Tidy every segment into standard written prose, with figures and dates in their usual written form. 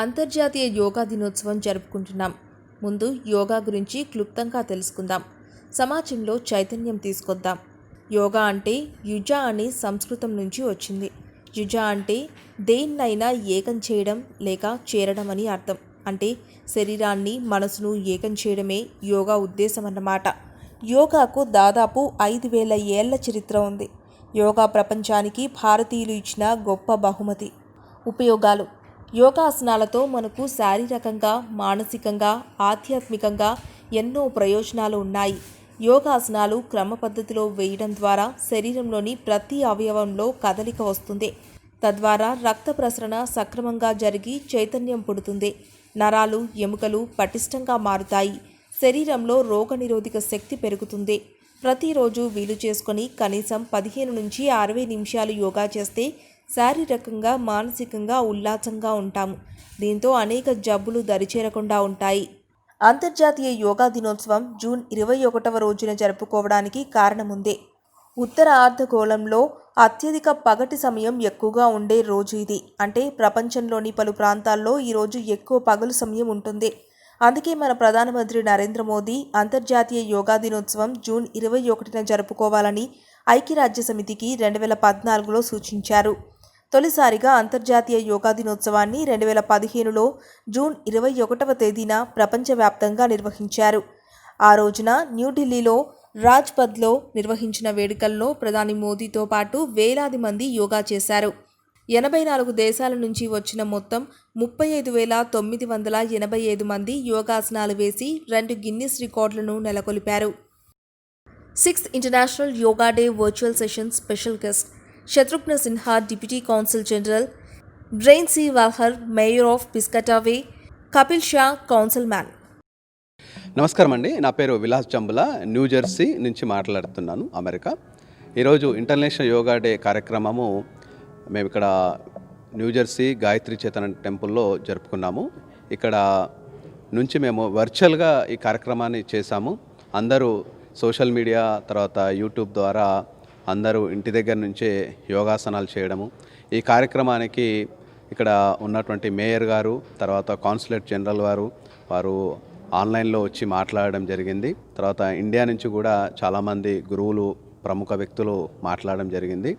అంతర్జాతీయ యోగా దినోత్సవం జరుపుకుంటున్నాం. ముందు యోగా గురించి క్లుప్తంగా తెలుసుకుందాం. సమాజంలో చైతన్యం తీసుకొద్దాం. యోగా అంటే యుజ అనే సంస్కృతం నుంచి వచ్చింది. యుజ అంటే దేన్నైనా ఏకం చేయడం లేక చేరడం అని అర్థం. అంటే శరీరాన్ని మనసును ఏకం చేయడమే యోగా ఉద్దేశం అన్నమాట. యోగాకు దాదాపు 5,000 ఏళ్ల చరిత్ర ఉంది. యోగా ప్రపంచానికి భారతీయులు ఇచ్చిన గొప్ప బహుమతి. ఉపయోగాలు: యోగాసనాలతో మనకు శారీరకంగా, మానసికంగా, ఆధ్యాత్మికంగా ఎన్నో ప్రయోజనాలు ఉన్నాయి. యోగాసనాలు క్రమ పద్ధతిలో వేయడం ద్వారా శరీరంలోని ప్రతి అవయవంలో కదలిక వస్తుంది. తద్వారా రక్త ప్రసరణ సక్రమంగా జరిగి చైతన్యం పుడుతుంది. నరాలు, ఎముకలు పటిష్టంగా మారుతాయి. శరీరంలో రోగనిరోధక శక్తి పెరుగుతుంది. ప్రతిరోజు వీలు చేసుకొని కనీసం 15 నుంచి 60 నిమిషాలు యోగా చేస్తే శారీరకంగా, మానసికంగా ఉల్లాసంగా ఉంటాము. దీంతో అనేక జబ్బులు దరిచేరకుండా ఉంటాయి. అంతర్జాతీయ యోగా దినోత్సవం జూన్ 21వ రోజున జరుపుకోవడానికి కారణముందే. ఉత్తర అర్ధగోళంలో అత్యధిక పగటి సమయం ఎక్కువగా ఉండే రోజు ఇది. అంటే ప్రపంచంలోని పలు ప్రాంతాల్లో ఈరోజు ఎక్కువ పగలు సమయం ఉంటుంది. అందుకే మన ప్రధానమంత్రి నరేంద్ర మోదీ అంతర్జాతీయ యోగా దినోత్సవం జూన్ 21న జరుపుకోవాలని ఐక్యరాజ్య సమితికి 2014లో సూచించారు. తొలిసారిగా అంతర్జాతీయ యోగా దినోత్సవాన్ని 2015లో జూన్ 21వ తేదీన ప్రపంచవ్యాప్తంగా నిర్వహించారు. ఆ రోజున న్యూఢిల్లీలో రాజ్పథ్లో నిర్వహించిన వేడుకల్లో ప్రధాని మోదీతో పాటు వేలాది మంది యోగా చేశారు. 84 దేశాల నుంచి వచ్చిన మొత్తం 35,985 మంది యోగాసనాలు వేసి 2 గిన్నిస్ రికార్డులను నెలకొల్పారు. 6th international yoga day virtual session special guest Shatrughan Sinha, deputy council general, Brian C వాల్హర్, mayor of Piscataway, Kapil Shah, council man. నమస్కారం అండి. నా పేరు విలాస్ చంబుల, న్యూజెర్సీ నుంచి మాట్లాడుతున్నాను, అమెరికా. ఈరోజు ఇంటర్నేషనల్ యోగా డే కార్యక్రమము మేము ఇక్కడ న్యూజెర్సీ గాయత్రి చేతన టెంపుల్లో జరుపుకున్నాము. ఇక్కడ నుంచి మేము వర్చువల్గా ఈ కార్యక్రమాన్ని చేశాము. అందరూ సోషల్ మీడియా, తర్వాత యూట్యూబ్ ద్వారా అందరూ ఇంటి దగ్గర నుంచే యోగాసనాలు చేయడము. ఈ కార్యక్రమానికి ఇక్కడ ఉన్నటువంటి మేయర్ గారు, తర్వాత కాన్సులేట్ జనరల్ వారు ఆన్లైన్లో వచ్చి మాట్లాడడం జరిగింది. తర్వాత ఇండియా నుంచి కూడా చాలామంది గురువులు, ప్రముఖ వ్యక్తులు మాట్లాడడం జరిగింది.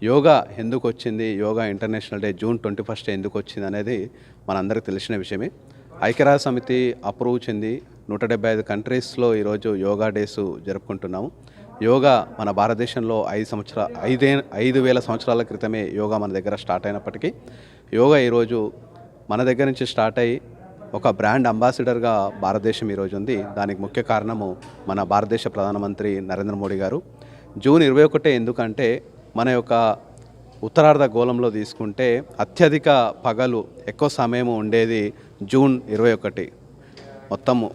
యోగా ఎందుకు వచ్చింది, యోగా ఇంటర్నేషనల్ డే జూన్ 21 ఎందుకు వచ్చింది అనేది మనందరికీ తెలిసిన విషయమే. ఐక్యరాజ్య సమితి అప్రూవ్ చెంది 175 కంట్రీస్లో ఈరోజు యోగా డేస్ జరుపుకుంటున్నాము. యోగా మన భారతదేశంలో 5,000 సంవత్సరాల క్రితమే యోగా మన దగ్గర స్టార్ట్ అయినప్పటికీ యోగా ఈరోజు మన దగ్గర నుంచి స్టార్ట్ అయ్యి ఒక బ్రాండ్ అంబాసిడర్గా భారతదేశం ఈరోజు ఉంది. దానికి ముఖ్య కారణము మన భారతదేశ ప్రధానమంత్రి నరేంద్ర మోడీ గారు. జూన్ 21 ఎందుకంటే మన యొక్క ఉత్తరార్ధ గోళంలో తీసుకుంటే అత్యధిక పగలు, ఎక్కువ సమయం ఉండేది జూన్ 21. మొత్తము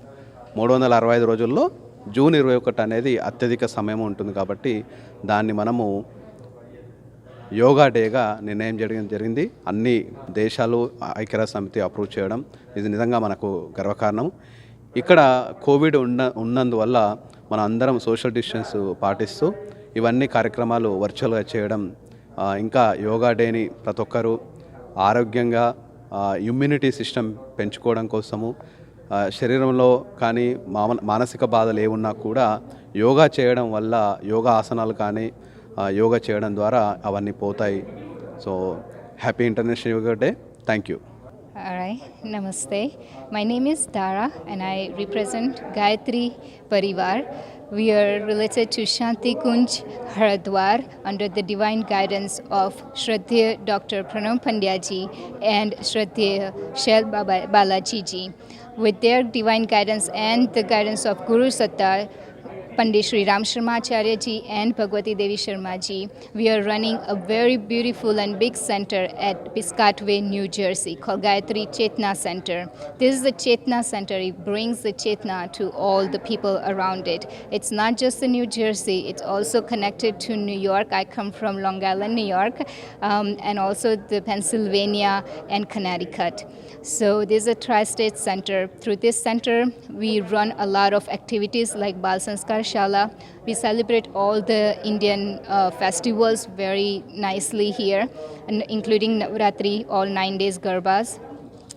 365 రోజుల్లో జూన్ 21 అనేది అత్యధిక సమయం ఉంటుంది. కాబట్టి దాన్ని మనము యోగా డేగా నిర్ణయం జరిగింది. అన్ని దేశాలు ఐక్యరాజ్య సమితి అప్రూవ్ చేయడం ఇది నిజంగా మనకు గర్వకారణం. ఇక్కడ కోవిడ్ ఉన్నందువల్ల మన అందరం సోషల్ డిస్టెన్స్ పాటిస్తూ ఇవన్నీ కార్యక్రమాలు వర్చువల్గా చేయడం, ఇంకా యోగా డేని ప్రతి ఒక్కరూ ఆరోగ్యంగా ఇమ్యూనిటీ సిస్టమ్ పెంచుకోవడం కోసము, శరీరంలో కానీ మానసిక బాధలు ఏమున్నా కూడా యోగా చేయడం వల్ల, యోగా ఆసనాలు కానీ యోగా చేయడం ద్వారా అవన్నీ పోతాయి. So happy international yoga day. Thank you. Alright, Namaste. My name is Dara and I represent Gayatri Parivar. We are related to Shanti Kunj Haridwar under the divine guidance of Shraddheya Dr. Pranam Pandya ji and Shraddheya Shail Balaji ji. With their divine guidance and the guidance of Guru Sattar, Pandit Shri Ram Sharma Acharya ji and Bhagwati Devi Sharma ji, we are running a very beautiful and big center at Piscataway, New Jersey called Gayatri Chetna Center. This is the Chetna Center. It brings the Chetna to all the people around it. It's not just in New Jersey, it's also connected to New York. I come from Long Island, New York, and also the Pennsylvania and Connecticut. So this is a tri-state center. Through this center, we run a lot of activities like Bal Sanskar Shala. We celebrate all the Indian festivals very nicely here, and including Navratri, all 9 days Garbas.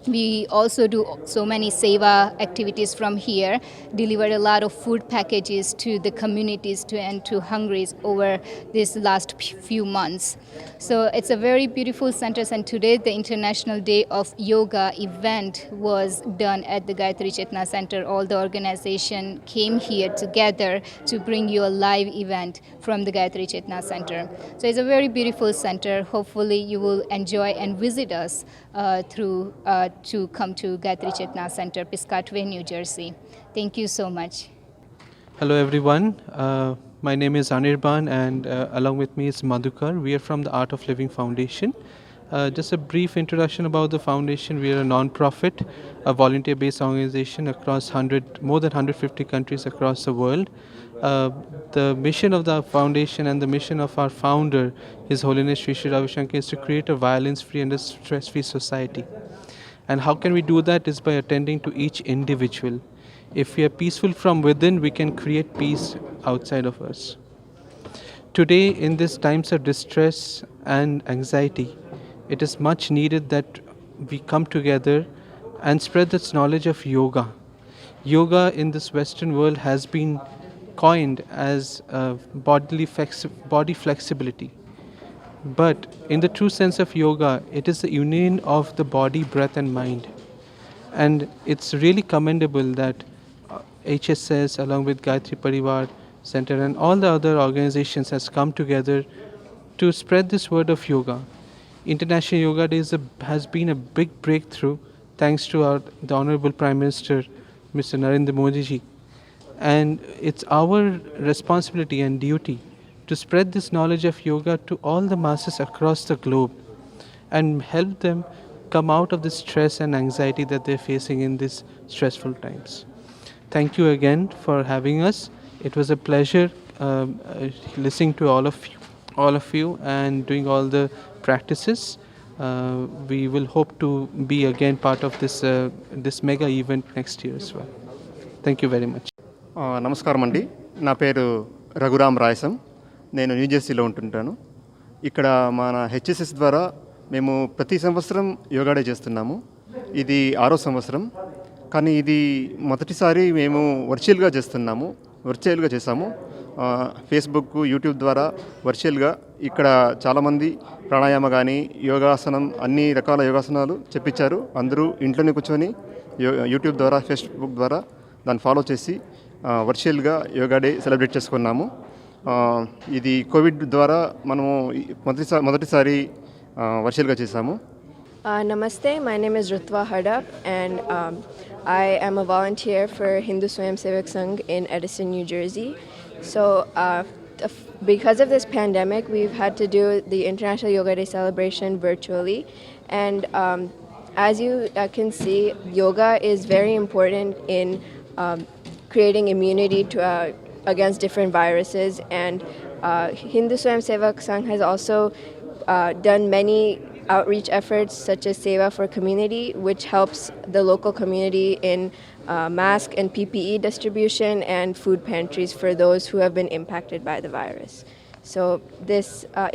We also do so many seva activities from here, delivered a lot of food packages to the communities and to Hungries over this last few months. So it's a very beautiful center, and today the International Day of Yoga event was done at the Gayatri Chetna Center. All the organization came here together to bring you a live event from the Gayatri Chetna Center. So it's a very beautiful center. Hopefully you will enjoy and visit us to come to Gayatri Chetna Center, Piscataway, New Jersey. Thank you so much. Hello everyone, my name is Anirban and along with me is Madhukar. We are from the Art of Living Foundation. Just a brief introduction about the foundation. We are a non-profit, a volunteer-based organization across more than 150 countries across the world. The mission of the foundation and the mission of our founder, His Holiness Sri Sri Ravi Shankar, is to create a violence-free and a stress-free society. And how can we do that is by attending to each individual. If we are peaceful from within, we can create peace outside of us. Today, in these times of distress and anxiety, it is much needed that we come together and spread this knowledge of yoga. Yoga in this Western world has been coined as body flexibility. But in the true sense of yoga, it is the union of the body, breath, and mind. And it's really commendable that HSS, along with Gayatri Parivar Center and all the other organizations, has come together to spread this word of yoga. International Yoga Day has been a big breakthrough thanks to the Honorable Prime Minister, Mr. Narendra Modi ji. And it's our responsibility and duty to spread this knowledge of yoga to all the masses across the globe and help them come out of the stress and anxiety that they're facing in these stressful times. Thank you again for having us. It was a pleasure listening to all of you and doing all the practices. We will hope to be again part of this mega event next year as well. Thank you very much. నమస్కారం అండి. నా పేరు రఘురామ్ రాయసం. నేను న్యూజెర్సీలో ఉంటుంటాను. ఇక్కడ మన HSS ద్వారా మేము ప్రతి సంవత్సరం యోగా డే చేస్తున్నాము. ఇది 6వ సంవత్సరం. కానీ ఇది మొదటిసారి మేము వర్చువల్గా చేసాము. ఫేస్బుక్, యూట్యూబ్ ద్వారా వర్చువల్గా ఇక్కడ చాలామంది ప్రాణాయామ కానీ యోగాసనం అన్ని రకాల యోగాసనాలు చెప్పించారు. అందరూ ఇంట్లోనే కూర్చొని యూట్యూబ్ ద్వారా, ఫేస్బుక్ ద్వారా దాన్ని ఫాలో చేసి వర్చువల్గా యోగా డే సెలబ్రేట్ చేసుకున్నాము. ఇది కోవిడ్ ద్వారా మనము మొదటిసారి వర్చువల్గా చేసాము. Namaste, my name is Ritva Hardap and I am a volunteer for Hindu Swayam Sevak Sangh in Edison, New Jersey. So because of this pandemic, we've had to do the International Yoga Day celebration virtually. And as you can see, yoga is very important in creating immunity against different viruses. And Hindu Swayam Sevak Sangh has also done many outreach efforts such as Seva for Community, which helps the local community in mask and PPE distribution and food pantries for those who have been impacted by the virus. So this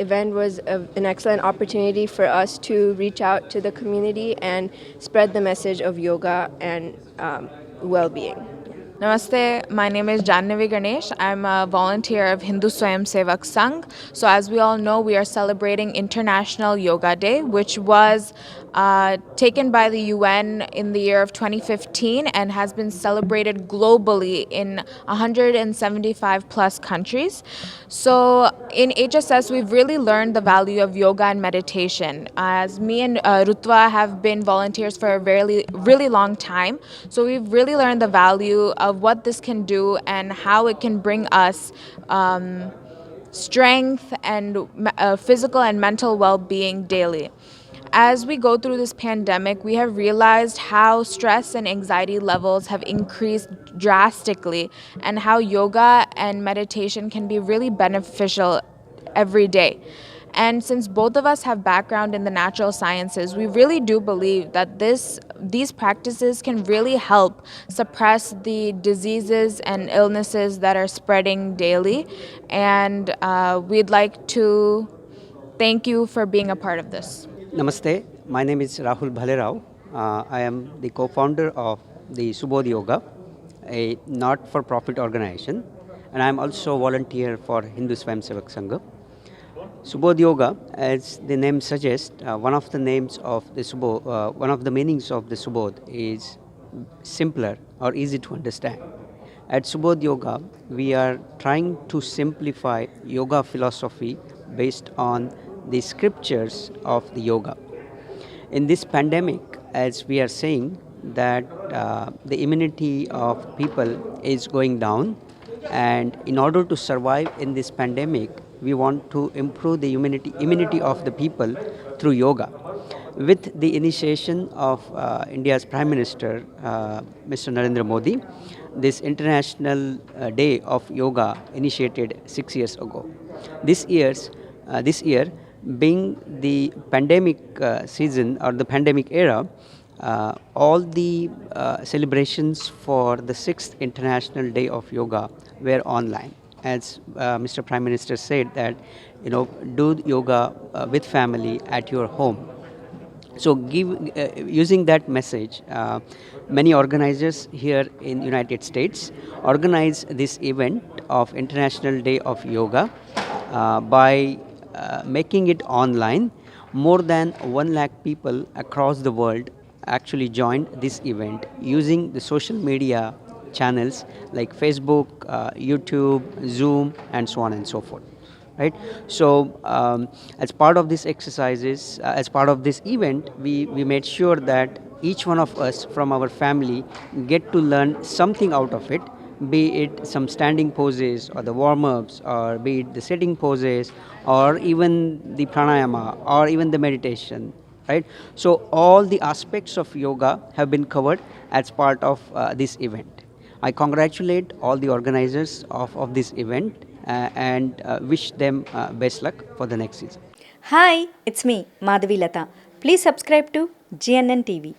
event was an excellent opportunity for us to reach out to the community and spread the message of yoga and well-being. Namaste, my name is Jannavi Ganesh. I'm a volunteer of Hindu Swayam Sevak Sangh. So as we all know, we are celebrating International Yoga Day, which was taken by the UN in the year of 2015 and has been celebrated globally in 175 plus countries. So in HSS, we've really learned the value of yoga and meditation. As me and Rutva have been volunteers for a really long time. So we've really learned the value of what this can do and how it can bring us strength and physical and mental well-being daily. As we go through this pandemic, we have realized how stress and anxiety levels have increased drastically and how yoga and meditation can be really beneficial every day. And since both of us have background in the natural sciences, we really do believe that these practices can really help suppress the diseases and illnesses that are spreading daily. And we'd like to thank you for being a part of this. Namaste, my name is Rahul Bhalerao. I am the co-founder of the Subodh Yoga, a not-for-profit organization, and I am also a volunteer for Hindu Swayam Sevak Sangha. Subodh Yoga, as the name suggests, one of the meanings of the Subodh is simpler or easy to understand. At Subodh Yoga, we are trying to simplify yoga philosophy based on the scriptures of the yoga. In this pandemic, as we are saying that the immunity of people is going down, and in order to survive in this pandemic, we want to improve the immunity of the people through yoga. With the initiation of India's Prime Minister, Mr. Narendra Modi, this International Day of Yoga initiated 6 years ago. This year, being the pandemic season or the pandemic era, all the celebrations for the 6th International Day of Yoga were online. As Mr. Prime Minister said that, do yoga with family at your home. So using that message, many organizers here in United States organize this event of International Day of Yoga by making it online. More than 1 lakh people across the world actually joined this event using the social media channels like Facebook, YouTube, Zoom, and so on and so forth. Right. So, as part of these exercises, as part of this event, we made sure that each one of us from our family get to learn something out of it, be it some standing poses or the warm-ups, or be it the sitting poses, or even the pranayama, or even the meditation. Right. So, all the aspects of yoga have been covered as part of this event. I congratulate all the organizers of this event and wish them best luck for the next season. Hi, it's me, Madhavi Lata. Please subscribe to GNN TV.